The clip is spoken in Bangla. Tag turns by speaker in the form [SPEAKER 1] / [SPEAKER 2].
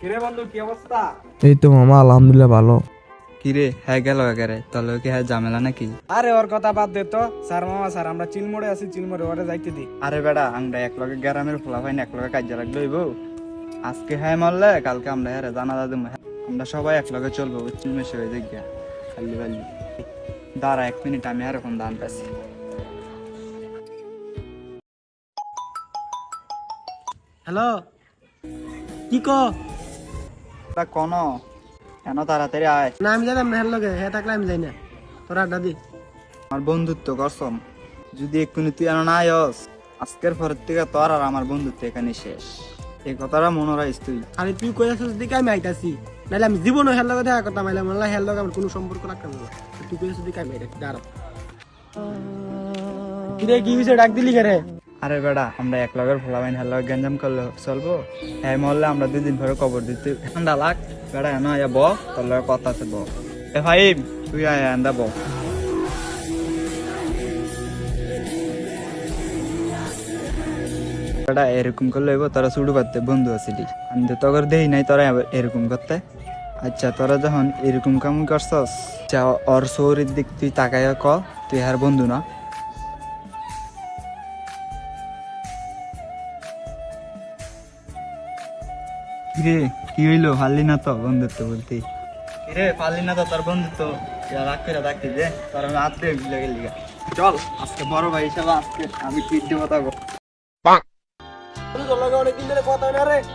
[SPEAKER 1] কিরে বন্ধু কি অবস্থা?
[SPEAKER 2] এই তো মামা আলহামদুলিল্লাহ ভালো।
[SPEAKER 3] কিরে হ্যাঁ গেল একেবারে তাহলে কি হ্যাঁ ঝামেলা নাকি?
[SPEAKER 1] আরে ওর কথা বাদ দে তো। স্যার মামা স্যার আমরা চিলমোড়ে আছি, চিলমোড়ে ওরে যাইতে দি।
[SPEAKER 3] আরে বেড়া আমরা এক লগে গ্রামের ফোলা পাই না, এক লগে কাজ রাখলে হইব। আজকে হ্যাঁ মারলে কালকে আমরা হ্যাঁ জানাজা দেবো। আমরা সবাই এক লগে চলবো, বুঝছি মেশে হয়ে যাই খালি বালি। দাঁড়া 1 মিনিট, আমি আর এখন দান পাচ্ছি।
[SPEAKER 4] হ্যালো, কি ক?
[SPEAKER 3] তা কোন কেন তাড়াতাড়ি আয়।
[SPEAKER 4] না আমি জানাম না, লগে হ্যাঁ থাকলে আমি যাই না, তোর আড্ডা দি।
[SPEAKER 3] আমার বন্ধুত্ব করছম, যদি এক্ষুনি তুই আর না আয়স, আজকের পরের থেকে তোর আর আমার বন্ধুত্ব এখানে শেষ। এই কথাটা মনে রাখিস তুই।
[SPEAKER 4] আরে তুই কই আসছিস দিকে আমি আইতাছি, নাহলে আমি জীবনও হের লগে দেখা করতাম, আইলাম আল্লাহ হের লগে আমার কোনো সম্পর্ক রাখতাম না। তুই কই আসছিস দিকে আমি আইতাছি, দাঁড়া। কিরে কি হইছে, ডাক দিলি কেরে?
[SPEAKER 3] আরে বেড়া আমরা এক লগের ফোলা বাইন হ্যাঁ লগে গেঞ্জাম করলে চলবো? হ্যাঁ মরলে আমরা 2 দিন পরে কবর দিতে ঠান্ডা লাগ। বেড়া এনে আয়া ব, তোর লগে কথা আছে ব। এ ভাই তুই আয়া আন্দা ব। বেড়া এরকম করলে হইব? তোরা শুরু করতে বন্ধু আছিলি, আমি তো তখন দেই নাই তোরা এরকম করতে। আচ্ছা তোরা যখন এরকম কাম করছস, আচ্ছা ওর শরীর দিক তুই তাকাইয়া ক তুই আর বন্ধু না? কিরে কি হইলো, পারলি না তো বন্ধুত্ব বলতে? কিরে পারলি না তো তোর বন্ধুত্ব রাগ করে রাখতে দে, তোর আমি হাত দিয়ে ভুলে গেলি গা। চল আজকে বড় ভাই হিসাবে আজকে আমি ট্রিট দেবো তাকে।
[SPEAKER 4] তোর লগে অনেকদিন ধরে কথা হয় না রে।